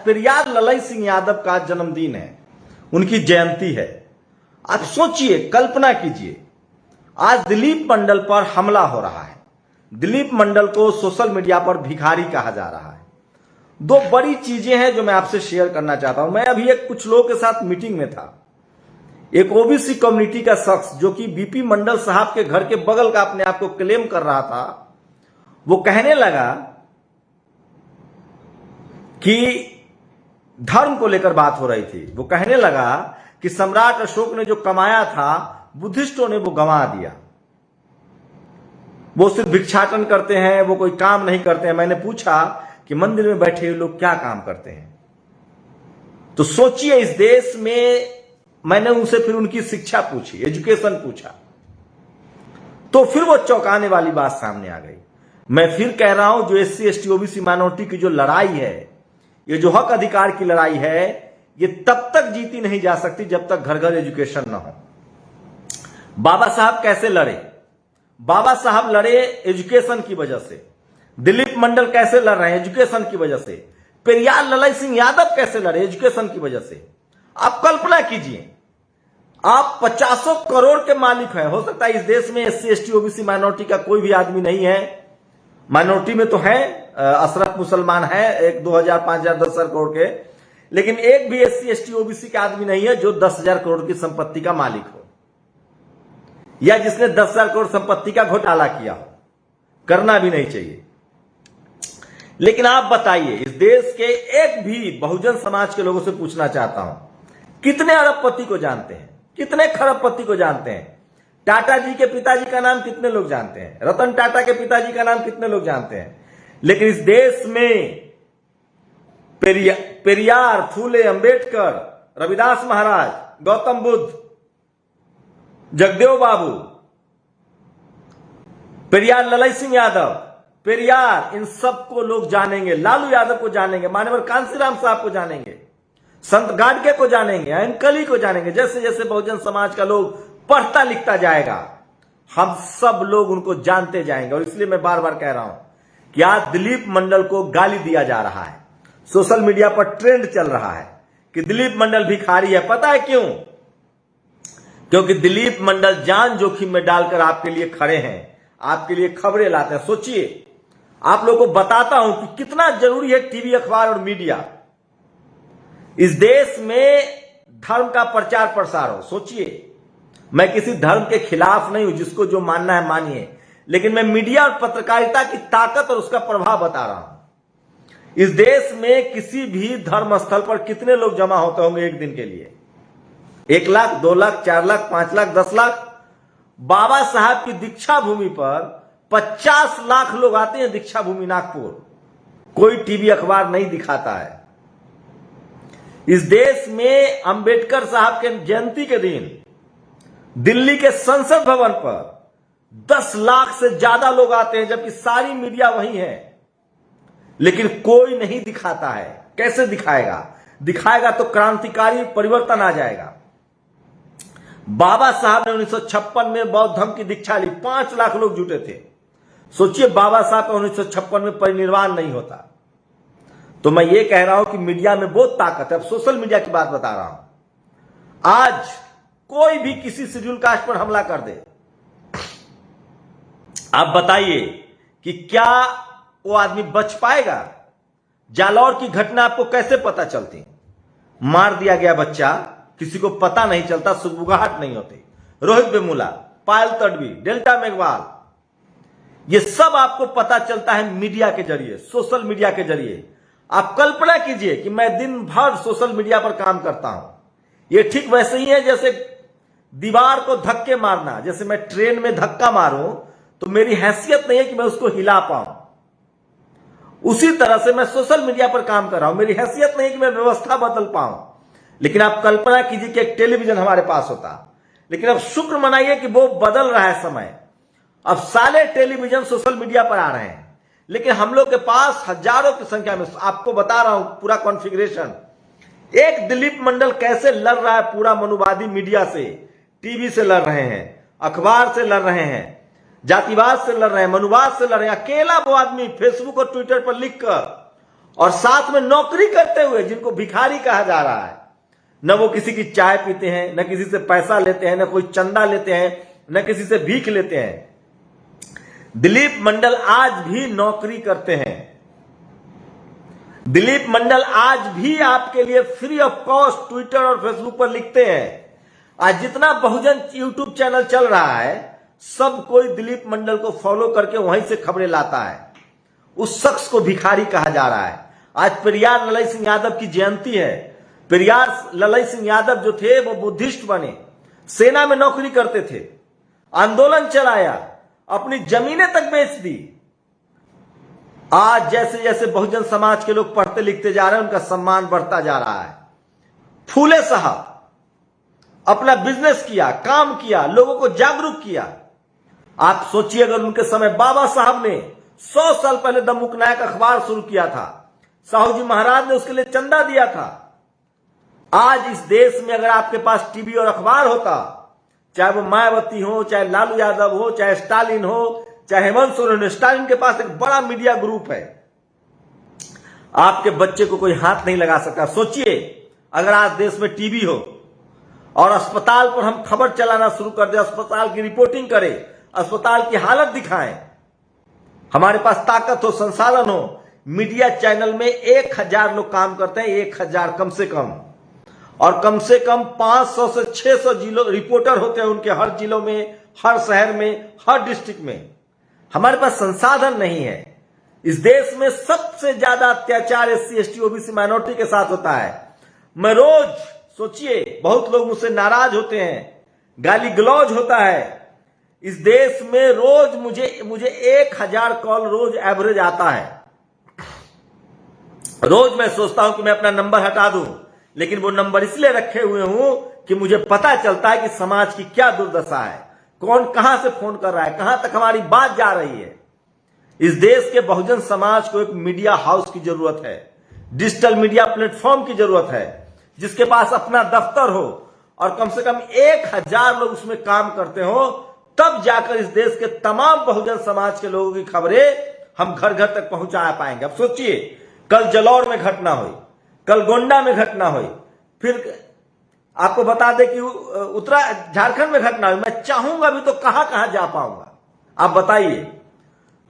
पेरियार ललई सिंह यादव का जन्मदिन है, उनकी जयंती है। आप सोचिए, कल्पना कीजिए, आज दिलीप मंडल पर हमला हो रहा है। दिलीप मंडल को सोशल मीडिया पर भिखारी कहा जा रहा है। दो बड़ी चीजें हैं जो मैं आपसे शेयर करना चाहता हूं। मैं अभी कुछ लोगों के साथ मीटिंग में था। एक ओबीसी कम्युनिटी का शख्स जो कि बीपी मंडल साहब के घर के बगल का अपने आप को क्लेम कर रहा था, वो कहने लगा कि धर्म को लेकर बात हो रही थी। वो कहने लगा कि सम्राट अशोक ने जो कमाया था बुद्धिस्टों ने वो गंवा दिया, वो सिर्फ भिक्षाटन करते हैं, वो कोई काम नहीं करते हैं। मैंने पूछा कि मंदिर में बैठे हुए लोग क्या काम करते हैं? तो सोचिए, इस देश में मैंने उनसे फिर उनकी शिक्षा पूछी, एजुकेशन पूछा, तो फिर वो चौंकाने वाली बात सामने आ गई। मैं फिर कह रहा हूं, जो एससी एसटी ओबीसी माइनॉरिटी की जो लड़ाई है, ये जो हक अधिकार की लड़ाई है, ये तब तक जीती नहीं जा सकती जब तक घर घर एजुकेशन ना हो। बाबा साहब कैसे लड़े? बाबा साहब लड़े एजुकेशन की वजह से। दिलीप मंडल कैसे लड़ रहे हैं? एजुकेशन की वजह से। पेरियार ललई सिंह यादव कैसे लड़े? एजुकेशन की वजह से। आप कल्पना कीजिए, आप 50 करोड़ के मालिक हैं। हो सकता है इस देश में एससी एसटी ओबीसी माइनॉरिटी का कोई भी आदमी नहीं है। माइनॉरिटी में तो है, अशरफ मुसलमान है, एक 2000 5000 10,000 करोड़ के, लेकिन एक भी एससी एसटी ओबीसी का आदमी नहीं है जो 10,000 करोड़ की संपत्ति का मालिक हो, या जिसने 10,000 करोड़ संपत्ति का घोटाला किया हो। करना भी नहीं चाहिए। लेकिन आप बताइए, इस देश के एक भी बहुजन समाज के लोगों से पूछना चाहता हूं, कितने अरबपति को जानते हैं? कितने खरबपति को जानते हैं? टाटा जी के पिताजी का नाम कितने लोग जानते हैं? रतन टाटा के पिताजी का नाम कितने लोग जानते हैं? लेकिन इस देश में पेरियार, फूले, अंबेडकर, रविदास महाराज, गौतम बुद्ध, जगदेव बाबू, पेरियार ललई सिंह यादव, पेरियार, इन सबको लोग जानेंगे। लालू यादव को जानेंगे, मान्यवर कांसीराम साहब को जानेंगे, संत गाडगे को जानेंगे, अंकली को जानेंगे। जैसे जैसे बहुजन समाज का लोग पढ़ता लिखता जाएगा, हम सब लोग उनको जानते जाएंगे। और इसलिए मैं बार बार कह रहा हूं कि आज दिलीप मंडल को गाली दिया जा रहा है। सोशल मीडिया पर ट्रेंड चल रहा है कि दिलीप मंडल भिखारी है। पता है क्यों? क्योंकि दिलीप मंडल जान जोखिम में डालकर आपके लिए खड़े हैं, आपके लिए खबरें लाते हैं। सोचिए, आप लोगों को बताता हूं कि कितना जरूरी है टीवी, अखबार और मीडिया। इस देश में धर्म का प्रचार प्रसार हो। सोचिए, मैं किसी धर्म के खिलाफ नहीं हूं, जिसको जो मानना है मानिए, लेकिन मैं मीडिया और पत्रकारिता की ताकत और उसका प्रभाव बता रहा हूं। इस देश में किसी भी धर्म स्थल पर कितने लोग जमा होते होंगे एक दिन के लिए? 1 लाख, 2 लाख, 4 लाख, 5 लाख, 10 लाख। बाबा साहब की दीक्षा भूमि पर 50 लाख लोग आते हैं। दीक्षा भूमि नागपुर, कोई टीवी अखबार नहीं दिखाता है। इस देश में अंबेडकर साहब के जयंती के दिन दिल्ली के संसद भवन पर 10 लाख से ज्यादा लोग आते हैं, जबकि सारी मीडिया वहीं है, लेकिन कोई नहीं दिखाता है। कैसे दिखाएगा? दिखाएगा तो क्रांतिकारी परिवर्तन आ जाएगा। बाबा साहब ने 1956 में बौद्ध धर्म की दीक्षा ली, 5 लाख लोग जुटे थे। सोचिए, बाबा साहब का 1956 में परिनिर्वाण नहीं होता। तो मैं ये कह रहा हूं कि मीडिया में बहुत ताकत है। अब सोशल मीडिया की बात बता रहा हूं। आज कोई भी किसी शेड्यूल कास्ट पर हमला कर दे, आप बताइए कि क्या वो आदमी बच पाएगा? जालौर की घटना आपको कैसे पता चलती? मार दिया गया बच्चा, किसी को पता नहीं चलता, सुगबुगाहट नहीं होती। रोहित वेमुला, पायल तडवी, डेल्टा मेघवाल, ये सब आपको पता चलता है मीडिया के जरिए, सोशल मीडिया के जरिए। आप कल्पना कीजिए कि मैं दिन भर सोशल मीडिया पर काम करता हूं। ये ठीक वैसे ही है जैसे दीवार को धक्के मारना। जैसे मैं ट्रेन में धक्का मारूं तो मेरी हैसियत नहीं है कि मैं उसको हिला पाऊं, उसी तरह से मैं सोशल मीडिया पर काम कर रहा हूं। मेरी हैसियत नहीं है कि मैं व्यवस्था बदल पाऊं। लेकिन आप कल्पना कीजिए कि एक टेलीविजन हमारे पास होता, लेकिन अब शुक्र मनाइए कि वो बदल रहा है समय। अब सारे टेलीविजन सोशल मीडिया पर आ रहे हैं, लेकिन हम लोग के पास हजारों की संख्या में, आपको बता रहा हूं पूरा कॉन्फ़िगरेशन। एक दिलीप मंडल कैसे लड़ रहा है पूरा मनुवादी मीडिया से, टीवी से लड़ रहे हैं, अखबार से लड़ रहे हैं, जातिवाद से लड़ रहे हैं, मनुवाद से लड़ रहे हैं। अकेला वो आदमी फेसबुक और ट्विटर पर लिखकर और साथ में नौकरी करते हुए जिनको भिखारी कहा जा रहा है। न वो किसी की चाय पीते हैं, न किसी से पैसा लेते हैं, न कोई चंदा लेते हैं, न किसी से भीख लेते हैं। दिलीप मंडल आज भी नौकरी करते हैं। दिलीप मंडल आज भी आपके लिए फ्री ऑफ कॉस्ट ट्विटर और फेसबुक पर लिखते हैं। आज जितना बहुजन यूट्यूब चैनल चल रहा है, सब कोई दिलीप मंडल को फॉलो करके वहीं से खबरें लाता है। उस शख्स को भिखारी कहा जा रहा है। आज पेरियार ललई सिंह यादव की जयंती है। पेरियार ललई सिंह यादव जो थे वो बुद्धिस्ट बने, सेना में नौकरी करते थे, आंदोलन चलाया, अपनी जमीनें तक बेच दी। आज जैसे जैसे बहुजन समाज के लोग पढ़ते लिखते जा रहे हैं, उनका सम्मान बढ़ता जा रहा है। फूले साहब अपना बिजनेस किया, काम किया, लोगों को जागरूक किया। आप सोचिए अगर उनके समय बाबा साहब ने 100 साल पहले द मुकनायक अखबार शुरू किया था, साहू जी महाराज ने उसके लिए चंदा दिया था। आज इस देश में अगर आपके पास टीवी और अखबार होता, चाहे वो मायावती हो, चाहे लालू यादव हो, चाहे स्टालिन हो, चाहे हेमंत सोरेन हो, स्टालिन के पास एक बड़ा मीडिया ग्रुप है। आपके बच्चे को कोई हाथ नहीं लगा सकता। सोचिए अगर आज देश में टीवी हो और अस्पताल पर हम खबर चलाना शुरू कर दें, अस्पताल की रिपोर्टिंग करें, अस्पताल की हालत दिखाएं, हमारे पास ताकत हो, संसाधन हो। मीडिया चैनल में 1000 लोग काम करते हैं, 1000 कम से कम, और कम से कम 500 से 600 जिलों रिपोर्टर होते हैं उनके, हर जिलों में, हर शहर में, हर डिस्ट्रिक्ट में। हमारे पास संसाधन नहीं है। इस देश में सबसे ज्यादा अत्याचार SC ST OBC माइनॉरिटी के साथ होता है। मैं रोज, सोचिए, बहुत लोग मुझसे नाराज होते हैं, गाली गलौज होता है। इस देश में रोज मुझे 1000 कॉल रोज एवरेज आता है। रोज मैं सोचता हूं कि मैं अपना नंबर हटा दूं, लेकिन वो नंबर इसलिए रखे हुए हूं कि मुझे पता चलता है कि समाज की क्या दुर्दशा है, कौन कहां से फोन कर रहा है, कहां तक हमारी बात जा रही है। इस देश के बहुजन समाज को एक मीडिया हाउस की जरूरत है, डिजिटल मीडिया प्लेटफॉर्म की जरूरत है, जिसके पास अपना दफ्तर हो और कम से कम 1000 लोग उसमें काम करते हो। तब जाकर इस देश के तमाम बहुजन समाज के लोगों की खबरें हम घर घर तक पहुंचा पाएंगे। अब सोचिए, कल जलौर में घटना हुई, कल गोंडा में घटना हुई, फिर आपको बता दें कि उत्तरा झारखंड में घटना हुई। मैं चाहूंगा भी तो कहां कहां जा पाऊंगा, आप बताइए।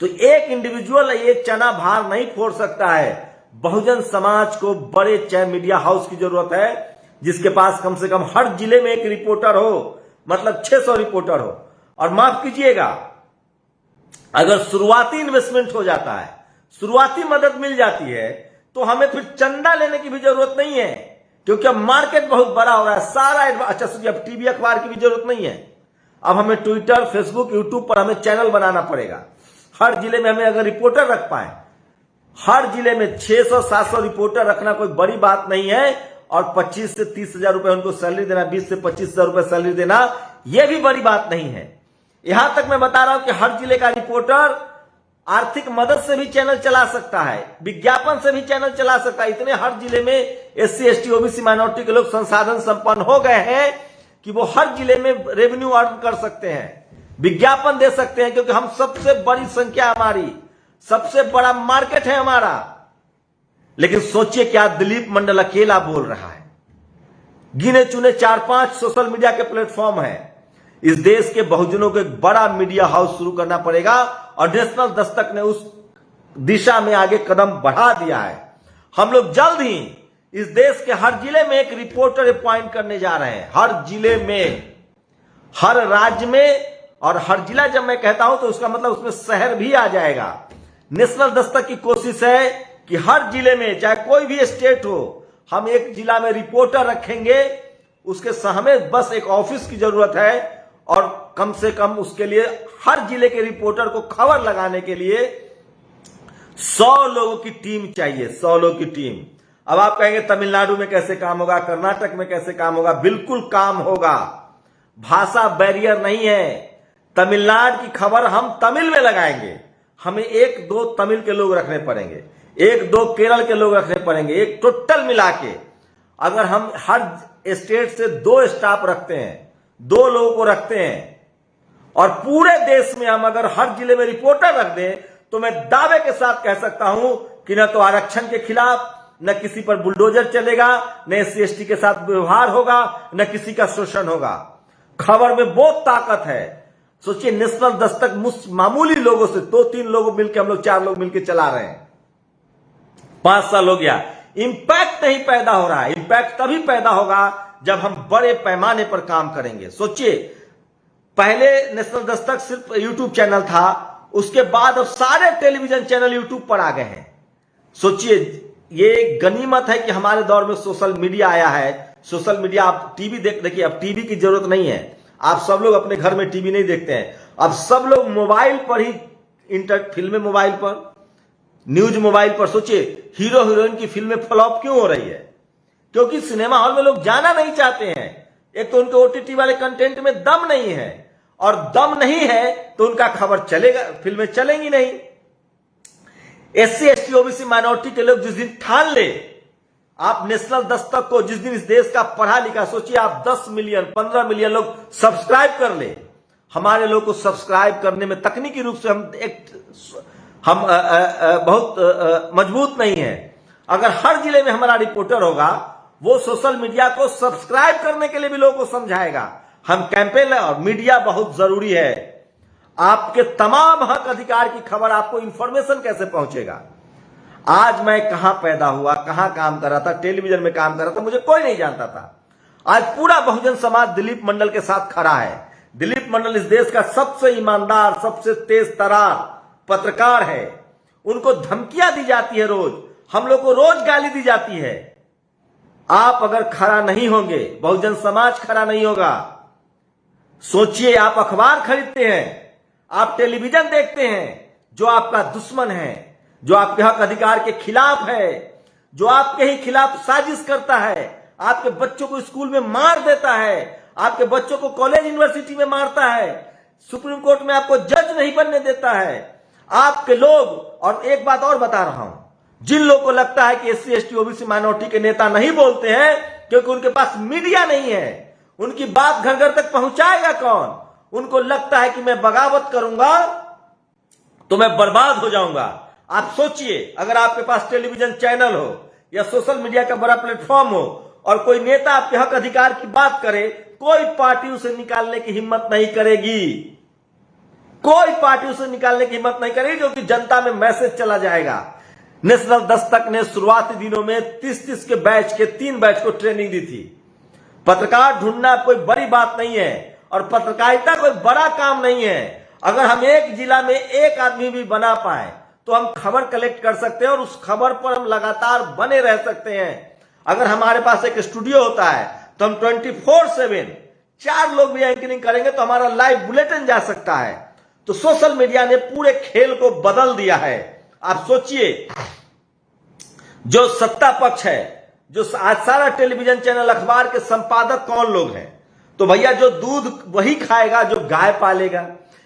तो एक इंडिविजुअल एक चना भार नहीं फोड़ सकता है। बहुजन समाज को बड़े मीडिया हाउस की जरूरत है, जिसके पास कम से कम हर जिले में एक रिपोर्टर हो, मतलब 600 रिपोर्टर हो। और माफ कीजिएगा, अगर शुरुआती इन्वेस्टमेंट हो जाता है, शुरुआती मदद मिल जाती है, तो हमें फिर चंदा लेने की भी जरूरत नहीं है, क्योंकि अब मार्केट बहुत बड़ा हो रहा है। सारा अच्छा सुनिए, अब टीवी अखबार की भी जरूरत नहीं है। अब हमें ट्विटर, फेसबुक, यूट्यूब पर हमें चैनल बनाना पड़ेगा। हर जिले में हमें अगर रिपोर्टर रख पाए, हर जिले में 600-700 रिपोर्टर रखना कोई बड़ी बात नहीं है, और 25 से 30 हजार रुपए उनको सैलरी देना, 20 से 25 हजार रुपए सैलरी देना, यह भी बड़ी बात नहीं है। यहां तक मैं बता रहा हूं कि हर जिले का रिपोर्टर आर्थिक मदद से भी चैनल चला सकता है, विज्ञापन से भी चैनल चला सकता है। इतने हर जिले में SC ST OBC माइनॉरिटी के लोग संसाधन संपन्न हो गए हैं कि वो हर जिले में रेवेन्यू अर्न कर सकते हैं, विज्ञापन दे सकते हैं, क्योंकि हम सबसे बड़ी संख्या, हमारी सबसे बड़ा मार्केट है हमारा। लेकिन सोचिए क्या दिलीप मंडल अकेला बोल रहा है। गिने चुने 4-5 सोशल मीडिया के प्लेटफॉर्म है। इस देश के बहुजनों को एक बड़ा मीडिया हाउस शुरू करना पड़ेगा, और नेशनल दस्तक ने उस दिशा में आगे कदम बढ़ा दिया है। हम लोग जल्द ही इस देश के हर जिले में एक रिपोर्टर अपॉइंट करने जा रहे हैं, हर जिले में, हर राज्य में। और हर जिला जब मैं कहता हूं तो उसका मतलब उसमें शहर भी आ जाएगा। नेशनल दस्तक की कोशिश है कि हर जिले में, चाहे कोई भी स्टेट हो, हम एक जिला में रिपोर्टर रखेंगे। उसके हमें बस एक ऑफिस की जरूरत है, और कम से कम उसके लिए हर जिले के रिपोर्टर को खबर लगाने के लिए 100 लोगों की टीम चाहिए, 100 लोगों की टीम। अब आप कहेंगे तमिलनाडु में कैसे काम होगा, कर्नाटक में कैसे काम होगा? बिल्कुल काम होगा। भाषा बैरियर नहीं है। तमिलनाडु की खबर हम तमिल में लगाएंगे, हमें 1-2 तमिल के लोग रखने पड़ेंगे, 1-2 केरल के लोग रखने पड़ेंगे, एक टोटल मिला के। अगर हम हर स्टेट से 2 स्टाफ रखते हैं, 2 लोगों को रखते हैं, और पूरे देश में हम अगर हर जिले में रिपोर्टर रख दें, तो मैं दावे के साथ कह सकता हूं कि न तो आरक्षण के खिलाफ, न किसी पर बुलडोजर चलेगा, न SC/ST के साथ व्यवहार होगा, न किसी का शोषण होगा। खबर में बहुत ताकत है। सोचिए, नेशनल दस्तक मामूली लोगों से 2-3 लोग मिलकर, हम लोग 4 लोग मिलकर चला रहे हैं। 5 साल हो गया, इंपैक्ट नहीं पैदा हो रहा है। इंपैक्ट तभी पैदा होगा जब हम बड़े पैमाने पर काम करेंगे। सोचिए, पहले नेशनल दस्तक सिर्फ यूट्यूब चैनल था, उसके बाद अब सारे टेलीविजन चैनल यूट्यूब पर आ गए हैं। सोचिए, ये गनीमत है कि हमारे दौर में सोशल मीडिया आया है। सोशल मीडिया, आप टीवी देखिए, अब टीवी की जरूरत नहीं है। आप सब लोग अपने घर में टीवी नहीं देखते हैं, अब सब लोग मोबाइल पर ही फिल्में मोबाइल पर, न्यूज मोबाइल पर। सोचिए, हीरो हीरोइन की फिल्में फ्लॉप क्यों हो रही है? क्योंकि सिनेमा हॉल में लोग जाना नहीं चाहते हैं। एक तो उनके OTT वाले कंटेंट में दम नहीं है, और दम नहीं है तो उनका खबर चलेगा, फिल्में चलेंगी नहीं। SC/ST OBC माइनॉरिटी के लोग जिस दिन ठान ले आप नेशनल दस्तक को, जिस दिन इस देश का पढ़ा लिखा, सोचिए आप 10 मिलियन 15 मिलियन लोग सब्सक्राइब कर ले। हमारे लोग को सब्सक्राइब करने में तकनीकी रूप से हम बहुत मजबूत नहीं है। अगर हर जिले में हमारा रिपोर्टर होगा, वो सोशल मीडिया को सब्सक्राइब करने के लिए भी लोगों को समझाएगा। हम कैंपेन, और मीडिया बहुत जरूरी है। आपके तमाम हक अधिकार की खबर, आपको इंफॉर्मेशन कैसे पहुंचेगा? आज मैं कहां पैदा हुआ, कहां काम कर रहा था, टेलीविजन में काम कर रहा था, मुझे कोई नहीं जानता था। आज पूरा बहुजन समाज दिलीप मंडल के साथ खड़ा है। दिलीप मंडल इस देश का सबसे ईमानदार, सबसे तेज तरार पत्रकार है। उनको धमकियां दी जाती है रोज, हम लोग को रोज गाली दी जाती है। आप अगर खड़ा नहीं होंगे, बहुजन समाज खड़ा नहीं होगा। सोचिए, आप अखबार खरीदते हैं, आप टेलीविजन देखते हैं, जो आपका दुश्मन है, जो आपके हक अधिकार के खिलाफ है, जो आपके ही खिलाफ साजिश करता है, आपके बच्चों को स्कूल में मार देता है, आपके बच्चों को कॉलेज यूनिवर्सिटी में मारता है, सुप्रीम कोर्ट में आपको जज नहीं बनने देता है। आपके लोग, और एक बात और बता रहा हूं, जिन लोगों को लगता है कि SC/ST OBC माइनॉरिटी के नेता नहीं बोलते हैं क्योंकि उनके पास मीडिया नहीं है, उनकी बात घर घर तक पहुंचाएगा कौन? उनको लगता है कि मैं बगावत करूंगा तो मैं बर्बाद हो जाऊंगा। आप सोचिए, अगर आपके पास टेलीविजन चैनल हो या सोशल मीडिया का बड़ा प्लेटफॉर्म हो और कोई नेता आपके हक अधिकार की बात करे, कोई पार्टी उसे निकालने की हिम्मत नहीं करेगी। कोई पार्टी उसे निकालने की हिम्मत नहीं करेगी, क्योंकि जनता में मैसेज चला जाएगा। नेशनल दस्तक ने शुरुआती दिनों में 30-30 के बैच के 3 बैच को ट्रेनिंग दी थी। पत्रकार ढूंढना कोई बड़ी बात नहीं है, और पत्रकारिता कोई बड़ा काम नहीं है। अगर हम एक जिला में एक आदमी भी बना पाए तो हम खबर कलेक्ट कर सकते हैं, और उस खबर पर हम लगातार बने रह सकते हैं। अगर हमारे पास एक स्टूडियो होता है तो हम 24/7 4 लोग भी एंकरिंग करेंगे तो हमारा लाइव बुलेटिन जा सकता है। तो सोशल मीडिया ने पूरे खेल को बदल दिया है। आप सोचिए, जो सत्ता पक्ष है, जो आज सारा टेलीविजन चैनल, अखबार के संपादक कौन लोग हैं? तो भैया, जो दूध वही खाएगा जो गाय पालेगा।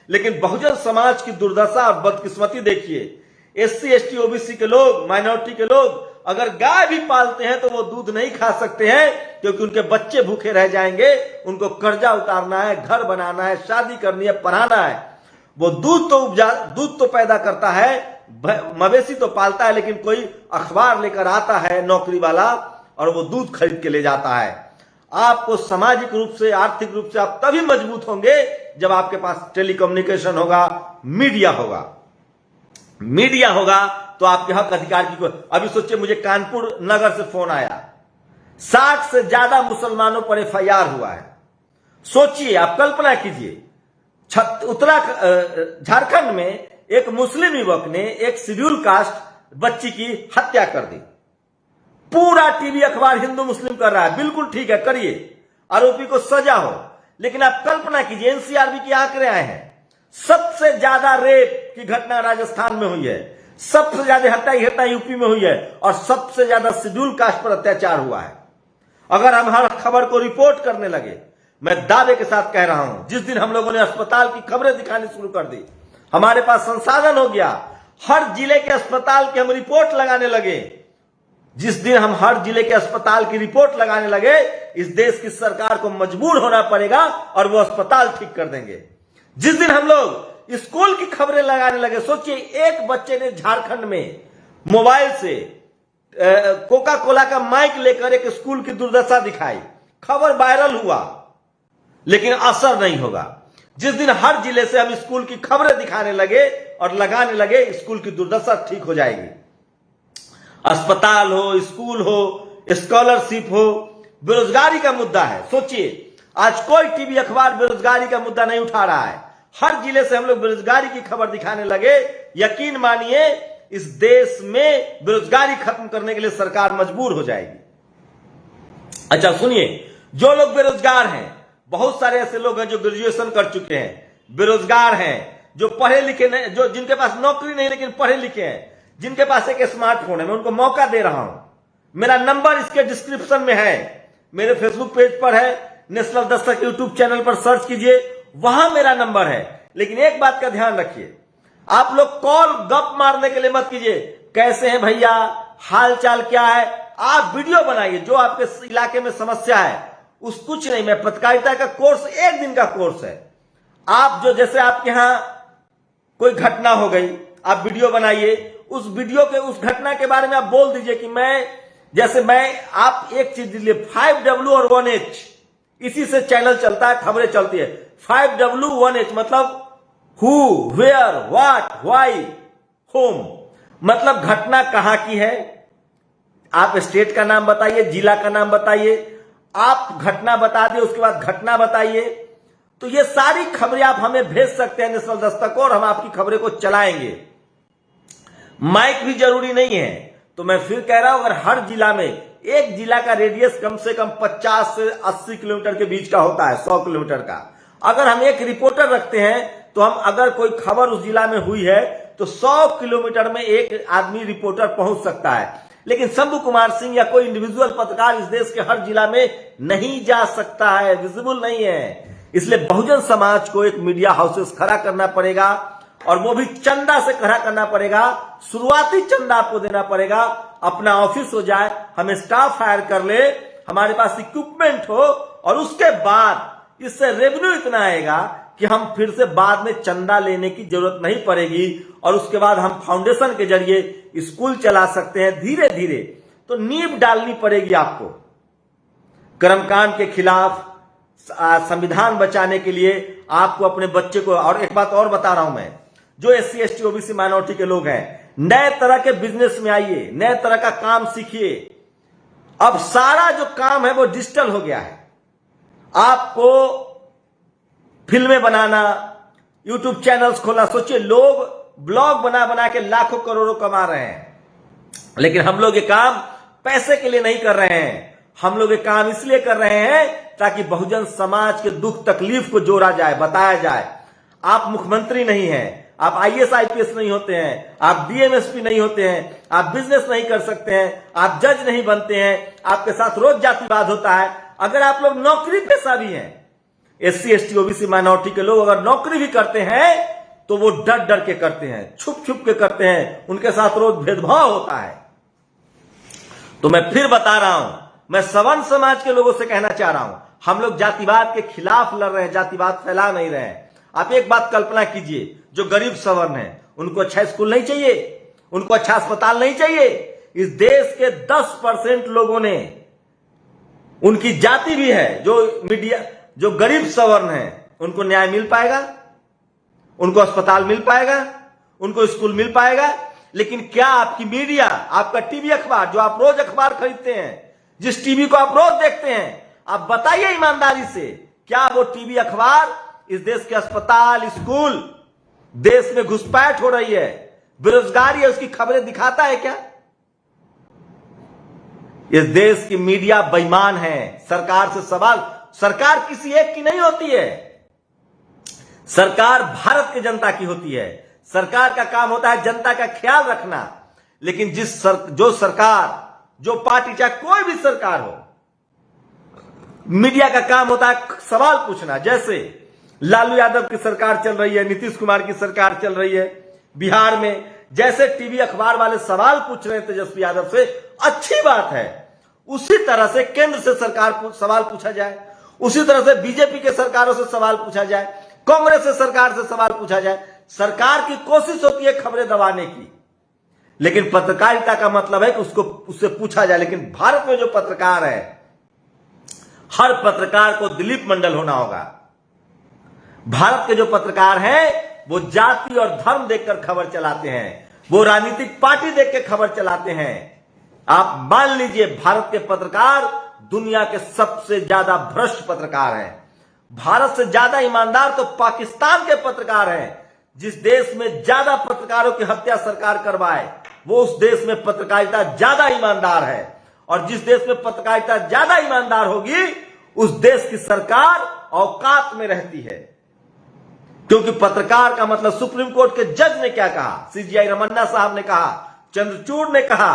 लेकिन बहुजन समाज की दुर्दशा और बदकिस्मती देखिए, SC/ST OBC के लोग, माइनॉरिटी के लोग अगर गाय भी पालते हैं तो वो दूध नहीं खा सकते हैं, क्योंकि उनके बच्चे भूखे रह जाएंगे। उनको कर्जा उतारना है, घर बनाना है, शादी करनी है, पढ़ाना है। वो दूध तो पैदा करता है, मवेशी तो पालता है, लेकिन कोई अखबार लेकर आता है नौकरी वाला, और वो दूध खरीद के ले जाता है। आपको सामाजिक रूप से, आर्थिक रूप से आप तभी मजबूत होंगे जब आपके पास टेलीकम्युनिकेशन होगा, मीडिया होगा। मीडिया होगा तो आपके हक अधिकार की अभी सोचिए, मुझे कानपुर नगर से फोन आया, 60 से ज्यादा मुसलमानों पर FIR हुआ है। सोचिए, आप कल्पना कीजिए, झारखंड में एक मुस्लिम युवक ने एक शेड्यूल कास्ट बच्ची की हत्या कर दी। पूरा टीवी अखबार हिंदू मुस्लिम कर रहा है, बिल्कुल ठीक है, करिए, आरोपी को सजा हो। लेकिन आप कल्पना कीजिए, NCRB के आंकड़े आए हैं, सबसे ज्यादा रेप की घटना राजस्थान में हुई है, सबसे ज्यादा हत्या यूपी में हुई है, और सबसे ज्यादा शेड्यूल कास्ट पर अत्याचार हुआ है। अगर हम हर खबर को रिपोर्ट करने लगे, मैं दावे के साथ कह रहा हूं, जिस दिन हम लोगों ने अस्पताल की खबरें दिखानी शुरू कर दी, हमारे पास संसाधन हो गया, हर जिले के अस्पताल की हम रिपोर्ट लगाने लगे, जिस दिन हम हर जिले के अस्पताल की रिपोर्ट लगाने लगे, इस देश की सरकार को मजबूर होना पड़ेगा और वो अस्पताल ठीक कर देंगे। जिस दिन हम लोग स्कूल की खबरें लगाने लगे, सोचिए, एक बच्चे ने झारखंड में मोबाइल से कोका कोला का माइक लेकर एक स्कूल की दुर्दशा दिखाई, खबर वायरल हुआ, लेकिन असर नहीं होगा। जिस दिन हर जिले से हम स्कूल की खबरें दिखाने लगे और लगाने लगे, स्कूल की दुर्दशा ठीक हो जाएगी। अस्पताल हो, स्कूल हो, स्कॉलरशिप हो, बेरोजगारी का मुद्दा है। सोचिए, आज कोई टीवी अखबार बेरोजगारी का मुद्दा नहीं उठा रहा है। हर जिले से हम लोग बेरोजगारी की खबर दिखाने लगे। यकीन मानिए, इस देश में बेरोजगारी खत्म करने के लिए सरकार मजबूर हो जाएगी। अच्छा सुनिए, जो लोग बेरोजगार हैं, बहुत सारे ऐसे लोग हैं जो ग्रेजुएशन कर चुके हैं, बेरोजगार हैं, जो पढ़े लिखे नहीं, जो जिनके पास नौकरी नहीं लेकिन पढ़े लिखे हैं, जिनके पास एक स्मार्टफोन है, मैं उनको मौका दे रहा हूं। मेरा नंबर इसके डिस्क्रिप्शन में है, मेरे फेसबुक पेज पर है, नेशनल दस्तक यूट्यूब चैनल पर सर्च कीजिए, वहां मेरा नंबर है। लेकिन एक बात का ध्यान रखिए, आप लोग कॉल गप मारने के लिए मत कीजिए, कैसे हैं भैया, हाल चाल क्या है। आप वीडियो बनाइए, जो आपके इलाके में समस्या है उस कुछ नहीं। मैं पत्रकारिता का कोर्स 1 दिन का कोर्स है। आप जो, जैसे आपके यहां कोई घटना हो गई, आप वीडियो बनाइए, उस वीडियो के, उस घटना के बारे में आप बोल दीजिए कि आप एक चीज दीजिए, 5W और 1H, इसी से चैनल चलता है, खबरें चलती है। 5W 1H मतलब who, where, what, why, whom, मतलब घटना कहां की है। आप स्टेट का नाम बताइए, जिला का नाम बताइए, आप घटना बता दिए, उसके बाद घटना बताइए। तो ये सारी खबरें आप हमें भेज सकते हैं नेशनल दस्तक को, और हम आपकी खबरें को चलाएंगे। माइक भी जरूरी नहीं है। तो मैं फिर कह रहा हूं, अगर हर जिला में, एक जिला का रेडियस कम से कम 50 से 80 किलोमीटर के बीच का होता है, 100 किलोमीटर का, अगर हम एक रिपोर्टर रखते हैं, तो हम, अगर कोई खबर उस जिला में हुई है, तो 100 किलोमीटर में एक आदमी रिपोर्टर पहुंच सकता है। लेकिन शंभू कुमार सिंह या कोई इंडिविजुअल पत्रकार इस देश के हर जिला में नहीं जा सकता है, विजिबल नहीं है। इसलिए बहुजन समाज को एक मीडिया हाउसेस खड़ा करना पड़ेगा, और वो भी चंदा से खड़ा करना पड़ेगा। शुरुआती चंदा आपको देना पड़ेगा, अपना ऑफिस हो जाए, हमें स्टाफ हायर कर ले, हमारे पास इक्विपमेंट हो, और उसके बाद इससे रेवेन्यू इतना आएगा कि हम फिर से बाद में चंदा लेने की जरूरत नहीं पड़ेगी, और उसके बाद हम फाउंडेशन के जरिए स्कूल चला सकते हैं धीरे धीरे। तो नींव डालनी पड़ेगी आपको कर्मकांड के खिलाफ, संविधान बचाने के लिए आपको अपने बच्चे को। और एक बात और बता रहा हूं मैं, जो SC ST OBC माइनॉरिटी के लोग हैं, नए तरह के बिजनेस में आइए, नए तरह का काम सीखिए। अब सारा जो काम है वो डिजिटल हो गया है। आपको फिल्में बनाना, यूट्यूब चैनल्स खोलना, सोचिए लोग ब्लॉग बना बना के लाखों करोड़ों कमा रहे हैं। लेकिन हम लोग ये काम पैसे के लिए नहीं कर रहे हैं, हम लोग ये काम इसलिए कर रहे हैं ताकि बहुजन समाज के दुख तकलीफ को जोड़ा जाए, बताया जाए। आप मुख्यमंत्री नहीं हैं, आप IAS IPS नहीं होते हैं, आप DMSP नहीं होते हैं, आप बिजनेस नहीं कर सकते हैं, आप जज नहीं बनते हैं, आपके साथ रोज जातिवाद होता है। अगर आप लोग नौकरी पेशा भी हैं, SC ST OBC माइनॉरिटी के लोग अगर नौकरी भी करते हैं, तो वो डर डर के करते हैं, छुप छुप के करते हैं, उनके साथ रोज भेदभाव होता है। तो मैं फिर बता रहा हूं, मैं सवर्ण समाज के लोगों से कहना चाह रहा हूं, हम लोग जातिवाद के खिलाफ लड़ रहे हैं, जातिवाद फैला नहीं रहे हैं। आप एक बात कल्पना कीजिए, जो गरीब सवर्ण हैं, उनको अच्छा स्कूल नहीं चाहिए, उनको अच्छा अस्पताल नहीं चाहिए। इस देश के 10% लोगों ने, उनकी जाति भी है, जो गरीब सवर्ण हैं, उनको न्याय मिल पाएगा, उनको अस्पताल मिल पाएगा, उनको स्कूल मिल पाएगा। लेकिन क्या आपकी मीडिया, आपका टीवी अखबार, जो आप रोज अखबार खरीदते हैं, जिस टीवी को आप रोज देखते हैं, आप बताइए ईमानदारी से, क्या वो टीवी अखबार इस देश के अस्पताल, स्कूल, देश में घुसपैठ हो रही है, बेरोजगारी है, उसकी खबरें दिखाता है क्या? इस देश की मीडिया बेईमान है। सरकार से सवाल, सरकार किसी एक की नहीं होती है, सरकार भारत की जनता की होती है। सरकार का काम होता है जनता का ख्याल रखना। लेकिन जो सरकार, जो पार्टी, चाहे कोई भी सरकार हो, मीडिया का काम होता है सवाल पूछना। जैसे लालू यादव की सरकार चल रही है, नीतीश कुमार की सरकार चल रही है बिहार में, जैसे टीवी अखबार वाले सवाल पूछ रहे हैं तेजस्वी यादव से, अच्छी बात है। उसी तरह से केंद्र से सरकार सवाल पूछा जाए, उसी तरह से बीजेपी के सरकारों से सवाल पूछा जाए, कांग्रेस से सरकार से सवाल पूछा जाए। सरकार की कोशिश होती है खबरें दबाने की, लेकिन पत्रकारिता का मतलब है कि उससे पूछा जाए। लेकिन भारत में जो पत्रकार है, हर पत्रकार को दिलीप मंडल होना होगा। भारत के जो पत्रकार हैं वो जाति और धर्म देखकर खबर चलाते हैं, वो राजनीतिक पार्टी देख के खबर चलाते हैं। आप मान लीजिए भारत के पत्रकार दुनिया के सबसे ज्यादा भ्रष्ट पत्रकार हैं। भारत से ज्यादा ईमानदार तो पाकिस्तान के पत्रकार हैं। जिस देश में ज्यादा पत्रकारों की हत्या सरकार करवाए, वो उस देश में पत्रकारिता ज्यादा ईमानदार है। और जिस देश में पत्रकारिता ज्यादा ईमानदार होगी, उस देश की सरकार औकात में रहती है। क्योंकि पत्रकार का मतलब, सुप्रीम कोर्ट के जज ने क्या कहा, सीजीआई रमन्ना साहब ने कहा, चंद्रचूड़ ने कहा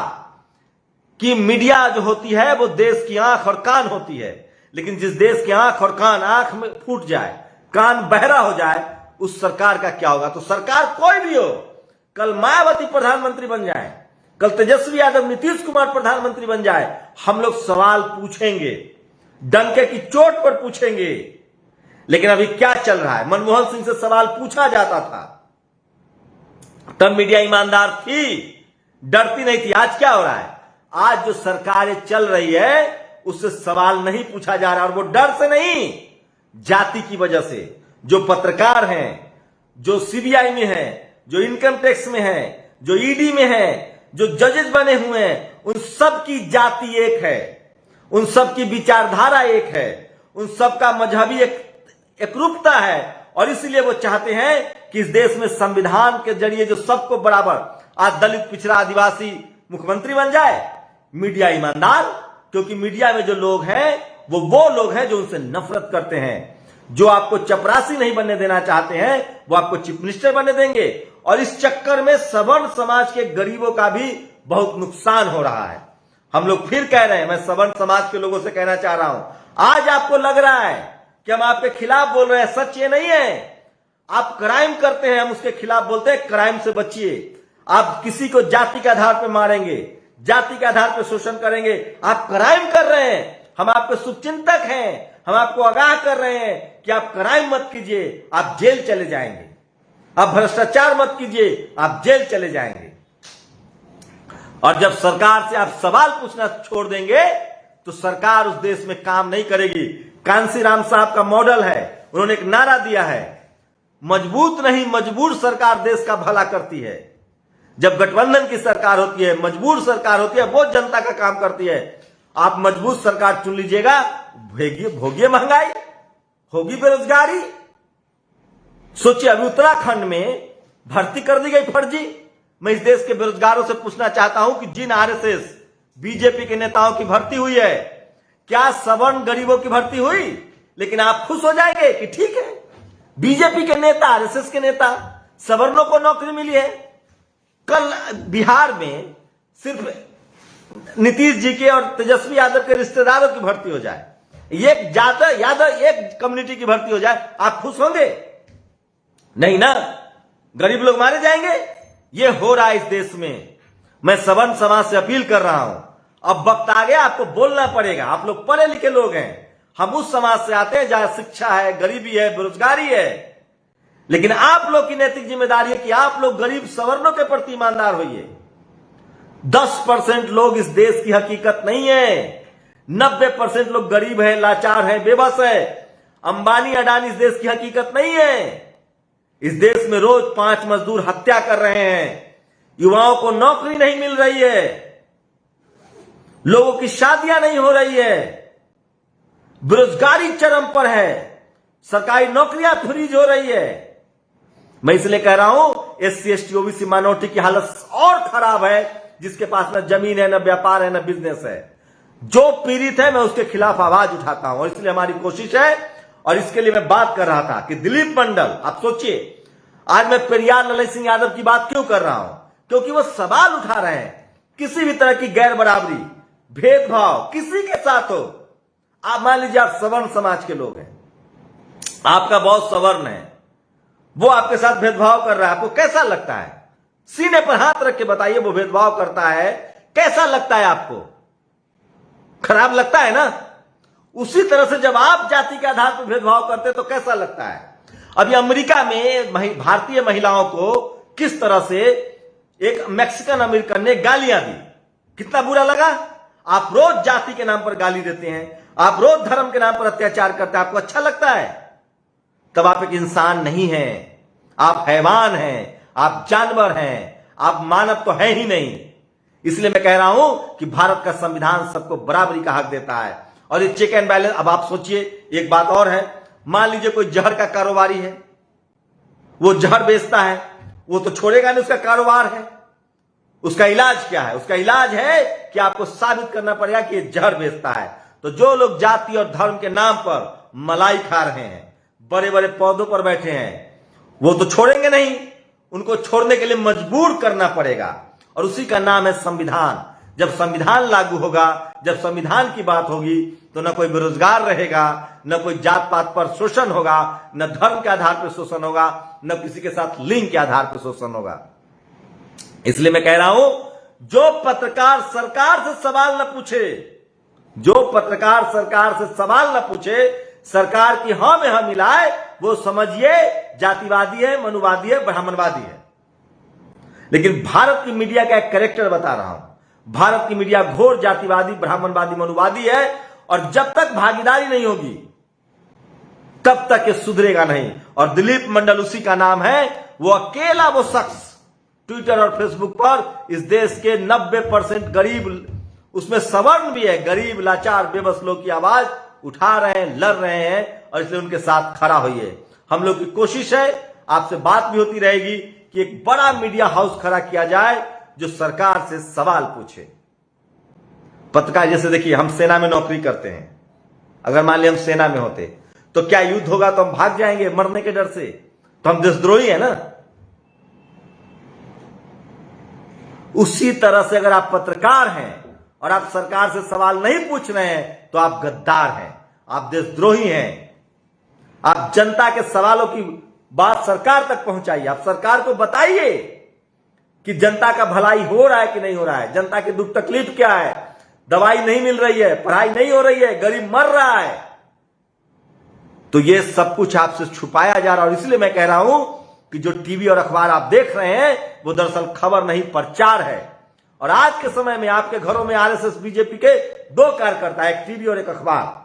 कि मीडिया जो होती है वो देश की आंख और कान होती है। लेकिन जिस देश की आंख और कान, आंख में फूट जाए, कान बहरा हो जाए, उस सरकार का क्या होगा। तो सरकार कोई भी हो, कल मायावती प्रधानमंत्री बन जाए, कल तेजस्वी यादव, नीतीश कुमार प्रधानमंत्री बन जाए, हम लोग सवाल पूछेंगे, डंके की चोट पर पूछेंगे। लेकिन अभी क्या चल रहा है, मनमोहन सिंह से सवाल पूछा जाता था, तब मीडिया ईमानदार थी, डरती नहीं थी। आज क्या हो रहा है, आज जो सरकारें चल रही है उससे सवाल नहीं पूछा जा रहा। और वो डर से नहीं, जाति की वजह से। जो पत्रकार हैं, जो सीबीआई में हैं, जो इनकम टैक्स में हैं, जो ईडी में हैं, जो जजेस बने हुए हैं, उन सब की जाति एक है, उन सब की विचारधारा एक है, उन सब का मजहबी एकरूपता है। और इसलिए वो चाहते हैं कि इस देश में संविधान के जरिए जो सबको बराबर, आज दलित, पिछड़ा, आदिवासी मुख्यमंत्री बन जाए। मीडिया ईमानदार, क्योंकि मीडिया में जो लोग हैं वो लोग हैं जो उनसे नफरत करते हैं, जो आपको चपरासी नहीं बनने देना चाहते हैं, वो आपको चीफ मिनिस्टर बनने देंगे। और इस चक्कर में सवर्ण समाज के गरीबों का भी बहुत नुकसान हो रहा है। हम लोग फिर कह रहे हैं, मैं सवर्ण समाज के लोगों से कहना चाह रहा हूं, आज आपको लग रहा है कि हम आपके खिलाफ बोल रहे हैं, सच ये नहीं है। आप क्राइम करते हैं, हम उसके खिलाफ बोलते हैं, क्राइम से बचिए। आप किसी को जाति के आधार पर मारेंगे, जाति के आधार पर शोषण करेंगे, आप क्राइम कर रहे हैं। हम आपके शुभचिंतक हैं, हम आपको आगाह कर रहे हैं कि आप क्राइम मत कीजिए, आप जेल चले जाएंगे। आप भ्रष्टाचार मत कीजिए, आप जेल चले जाएंगे। और जब सरकार से आप सवाल पूछना छोड़ देंगे तो सरकार उस देश में काम नहीं करेगी। कांसीराम साहब का मॉडल है, उन्होंने एक नारा दिया है, मजबूत नहीं मजबूर सरकार देश का भला करती है। जब गठबंधन की सरकार होती है, मजबूर सरकार होती है, वो जनता का काम करती है। आप मजबूत सरकार चुन लीजिएगा, भोगिए महंगाई, होगी बेरोजगारी। सोचिए, अभी उत्तराखंड में भर्ती कर दी गई फर्जी। मैं इस देश के बेरोजगारों से पूछना चाहता हूं कि जिन आरएसएस बीजेपी के नेताओं की भर्ती हुई है, क्या सवर्ण गरीबों की भर्ती हुई? लेकिन आप खुश हो जाएंगे कि ठीक है, बीजेपी के नेता, आरएसएस के नेता, सवर्णों को नौकरी मिली है। कल बिहार में सिर्फ नीतीश जी के और तेजस्वी यादव के रिश्तेदारों की भर्ती हो जाए, एक यादव एक कम्युनिटी की भर्ती हो जाए, आप खुश होंगे? नहीं ना, गरीब लोग मारे जाएंगे। ये हो रहा है इस देश में। मैं सवर्ण समाज से अपील कर रहा हूं, अब वक्त आ गया, आपको बोलना पड़ेगा। आप लोग पढ़े लिखे लोग हैं, हम उस समाज से आते हैं जहां शिक्षा है, गरीबी है, बेरोजगारी है। लेकिन आप लोग की नैतिक जिम्मेदारी है कि आप लोग गरीब सवर्णों के प्रति ईमानदार होइए। 10% लोग इस देश की हकीकत नहीं है, 90% लोग गरीब हैं, लाचार हैं, बेबस है। अंबानी अडानी इस देश की हकीकत नहीं है। इस देश में रोज 5 मजदूर हत्या कर रहे हैं, युवाओं को नौकरी नहीं मिल रही है, लोगों की शादियां नहीं हो रही है, बेरोजगारी चरम पर है, सरकारी नौकरियां फ्रीज हो रही है। मैं इसलिए कह रहा हूं, एससी एसटी ओबीसी माइनॉरिटी की हालत और खराब है, जिसके पास न जमीन है, न व्यापार है, न बिजनेस है। जो पीड़ित है, मैं उसके खिलाफ आवाज उठाता हूं। और इसलिए हमारी कोशिश है, और इसके लिए मैं बात कर रहा था कि दिलीप मंडल, आप सोचिए, आज मैं पेरियार ललन सिंह यादव की बात क्यों कर रहा हूं? क्योंकि वो सवाल उठा रहे हैं, किसी भी तरह की गैर बराबरी, भेदभाव किसी के साथ हो। आप मान लीजिए, आप सवर्ण समाज के लोग हैं, आपका बहुत सवर्ण है, वो आपके साथ भेदभाव कर रहा है, आपको कैसा लगता है? सीने पर हाथ रख के बताइए, वो भेदभाव करता है, कैसा लगता है आपको? खराब लगता है ना? उसी तरह से जब आप जाति के आधार पर भेदभाव करते तो कैसा लगता है? अभी अमेरिका में भारतीय महिलाओं को किस तरह से एक मैक्सिकन अमेरिकन ने गालियां दी, कितना बुरा लगा। आप रोज जाति के नाम पर गाली देते हैं, आप रोज धर्म के नाम पर अत्याचार करते हैं, आपको अच्छा लगता है? तब आप एक इंसान नहीं हैं, आप हैवान हैं, आप जानवर हैं, आप मानव तो है ही नहीं। इसलिए मैं कह रहा हूं कि भारत का संविधान सबको बराबरी का हक देता है। और ये चेक एंड बैलेंस, अब आप सोचिए एक बात और है, मान लीजिए कोई जहर का कारोबारी है, वो जहर बेचता है, वो तो छोड़ेगा नहीं, उसका कारोबार है। उसका इलाज क्या है? उसका इलाज है कि आपको साबित करना पड़ेगा कि ये जहर बेचता है। तो जो लोग जाति और धर्म के नाम पर मलाई खा रहे हैं, बड़े बड़े पौधों पर बैठे हैं, वो तो छोड़ेंगे नहीं, उनको छोड़ने के लिए मजबूर करना पड़ेगा। और उसी का नाम है संविधान। जब संविधान लागू होगा, जब संविधान की बात होगी, तो न कोई बेरोजगार रहेगा, न कोई जात पात पर शोषण होगा, न धर्म के आधार पर शोषण होगा, न किसी के साथ लिंग के आधार पर शोषण होगा। इसलिए मैं कह रहा हूं, जो पत्रकार सरकार से सवाल न पूछे, जो पत्रकार सरकार से सवाल न पूछे, सरकार की हाँ में हाँ मिलाए, वो समझिए जातिवादी है, मनुवादी है, ब्राह्मणवादी है। लेकिन भारत की मीडिया का एक कैरेक्टर बता रहा हूं, भारत की मीडिया घोर जातिवादी, ब्राह्मणवादी, मनुवादी है। और जब तक भागीदारी नहीं होगी तब तक ये सुधरेगा नहीं। और दिलीप मंडल उसी का नाम है। वो अकेला वो शख्स ट्विटर और फेसबुक पर इस देश के 90% गरीब, उसमें सवर्ण भी है, गरीब लाचार बेबस लोग की आवाज उठा रहे हैं, लड़ रहे हैं। और इसलिए उनके साथ खड़ा होइए। हम लोग की कोशिश है, आपसे बात भी होती रहेगी कि एक बड़ा मीडिया हाउस खड़ा किया जाए जो सरकार से सवाल पूछे। पत्रकार, जैसे देखिए हम सेना में नौकरी करते हैं, अगर मान लिया हम सेना में होते तो क्या युद्ध होगा तो हम भाग जाएंगे मरने के डर से? तो हम देशद्रोही है ना। उसी तरह से अगर आप पत्रकार हैं और आप सरकार से सवाल नहीं पूछ रहे हैं तो आप गद्दार हैं, आप देशद्रोही हैं। आप जनता के सवालों की बात सरकार तक पहुंचाइए। आप सरकार को बताइए कि जनता का भलाई हो रहा है कि नहीं हो रहा है, जनता की दुख तकलीफ क्या है, दवाई नहीं मिल रही है, पढ़ाई नहीं हो रही है, गरीब मर रहा है। तो ये सब कुछ आपसे छुपाया जा रहा है। और इसलिए मैं कह रहा हूं कि जो टीवी और अखबार आप देख रहे हैं वो दरअसल खबर नहीं, प्रचार है। और आज के समय में आपके घरों में आरएसएस बीजेपी के दो कार्यकर्ता, एक टीवी और एक अखबार।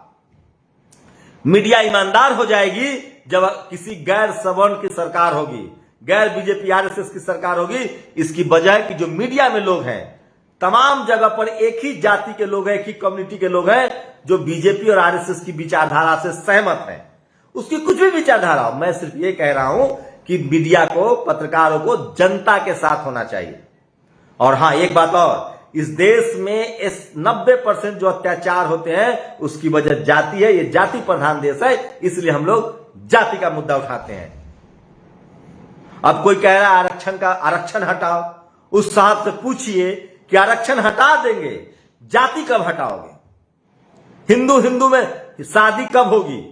मीडिया ईमानदार हो जाएगी जब किसी गैर सवर्ण की सरकार होगी, गैर बीजेपी आरएसएस की सरकार होगी। इसकी वजह है कि जो मीडिया में लोग हैं, तमाम जगह पर एक ही जाति के लोग हैं, एक ही कम्युनिटी के लोग हैं जो बीजेपी और आरएसएस की विचारधारा से सहमत हैं। उसकी कुछ भी विचारधारा हो, मैं सिर्फ ये कह रहा हूं कि मीडिया को, पत्रकारों को जनता के साथ होना चाहिए। और हां, एक बात और, इस देश में इस 90% जो अत्याचार होते हैं उसकी वजह जाति है। ये जाति प्रधान देश है, इसलिए हम लोग जाति का मुद्दा उठाते हैं। अब कोई कह रहा है आरक्षण हटाओ, उस साहब से पूछिए कि आरक्षण हटा देंगे, जाति कब हटाओगे? हिंदू में शादी कब होगी?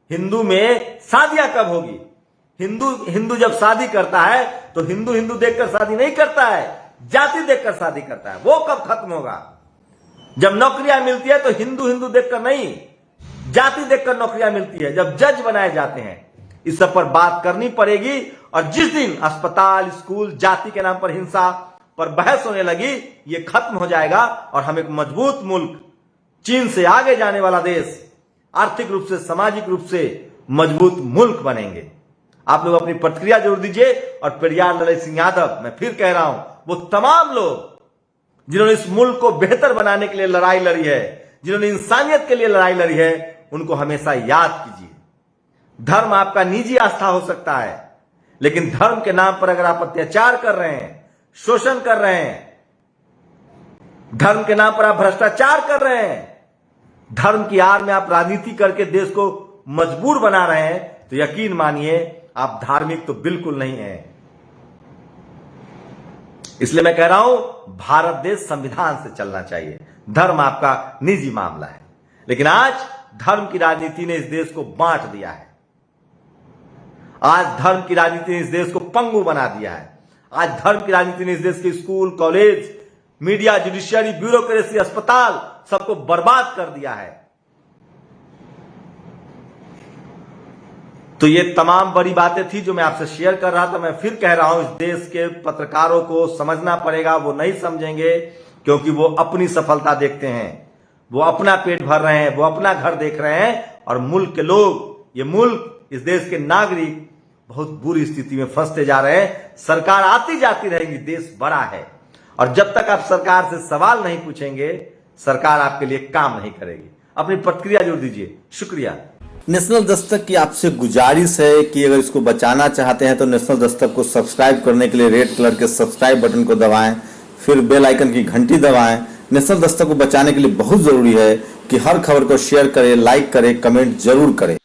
हिंदू में शादियां कब होगी? हिंदू जब शादी करता है तो हिंदू देखकर शादी नहीं करता है, जाति देखकर शादी करता है। वो कब खत्म होगा? जब नौकरियां मिलती है तो हिंदू देखकर नहीं, जाति देखकर नौकरियां मिलती है। जब जज बनाए जाते हैं, इस सब पर बात करनी पड़ेगी। और जिस दिन अस्पताल, स्कूल, जाति के नाम पर हिंसा पर बहस होने लगी, ये खत्म हो जाएगा और हम एक मजबूत मुल्क, चीन से आगे जाने वाला देश, आर्थिक रूप से, सामाजिक रूप से मजबूत मुल्क बनेंगे। आप लोग अपनी प्रतिक्रिया जरूर दीजिए। और पेरियार ललित सिंह यादव, मैं फिर कह रहा हूं, वो तमाम लोग जिन्होंने इस मुल्क को बेहतर बनाने के लिए लड़ाई लड़ी है, जिन्होंने इंसानियत के लिए लड़ाई लड़ी है, उनको हमेशा याद कीजिए। धर्म आपका निजी आस्था हो सकता है, लेकिन धर्म के नाम पर अगर आप अत्याचार कर रहे हैं, शोषण कर रहे हैं, धर्म के नाम पर आप भ्रष्टाचार कर रहे हैं, धर्म की आड़ में आप राजनीति करके देश को मजबूर बना रहे हैं, तो यकीन मानिए आप धार्मिक तो बिल्कुल नहीं है। इसलिए मैं कह रहा हूं, भारत देश संविधान से चलना चाहिए। धर्म आपका निजी मामला है, लेकिन आज धर्म की राजनीति ने इस देश को बांट दिया है। आज धर्म की राजनीति ने इस देश को पंगु बना दिया है। आज धर्म की राजनीति ने इस देश के school, college, media, judiciary, bureaucracy, अस्पताल सबको बर्बाद कर दिया है। तो ये तमाम बड़ी बातें थी जो मैं आपसे शेयर कर रहा था। मैं फिर कह रहा हूं, इस देश के पत्रकारों को समझना पड़ेगा। वो नहीं समझेंगे क्योंकि वो अपनी सफलता देखते हैं, वो अपना पेट भर रहे हैं, वो अपना घर देख रहे हैं, और मुल्क के लोग, ये मुल्क, इस देश के नागरिक बहुत बुरी स्थिति में फंसते जा रहे हैं। सरकार आती जाती रहेगी, देश बड़ा है, और जब तक आप सरकार से सवाल नहीं पूछेंगे, सरकार आपके लिए काम नहीं करेगी। अपनी प्रतिक्रिया जरूर दीजिए। शुक्रिया। नेशनल दस्तक की आपसे गुजारिश है कि अगर इसको बचाना चाहते हैं तो नेशनल दस्तक को सब्सक्राइब करने के लिए रेड कलर के सब्सक्राइब बटन को दबाएं, फिर बेल आइकन की घंटी दबाएं। नेशनल दस्तक को बचाने के लिए बहुत जरूरी है कि हर खबर को शेयर करें, लाइक करें, कमेंट जरूर करें।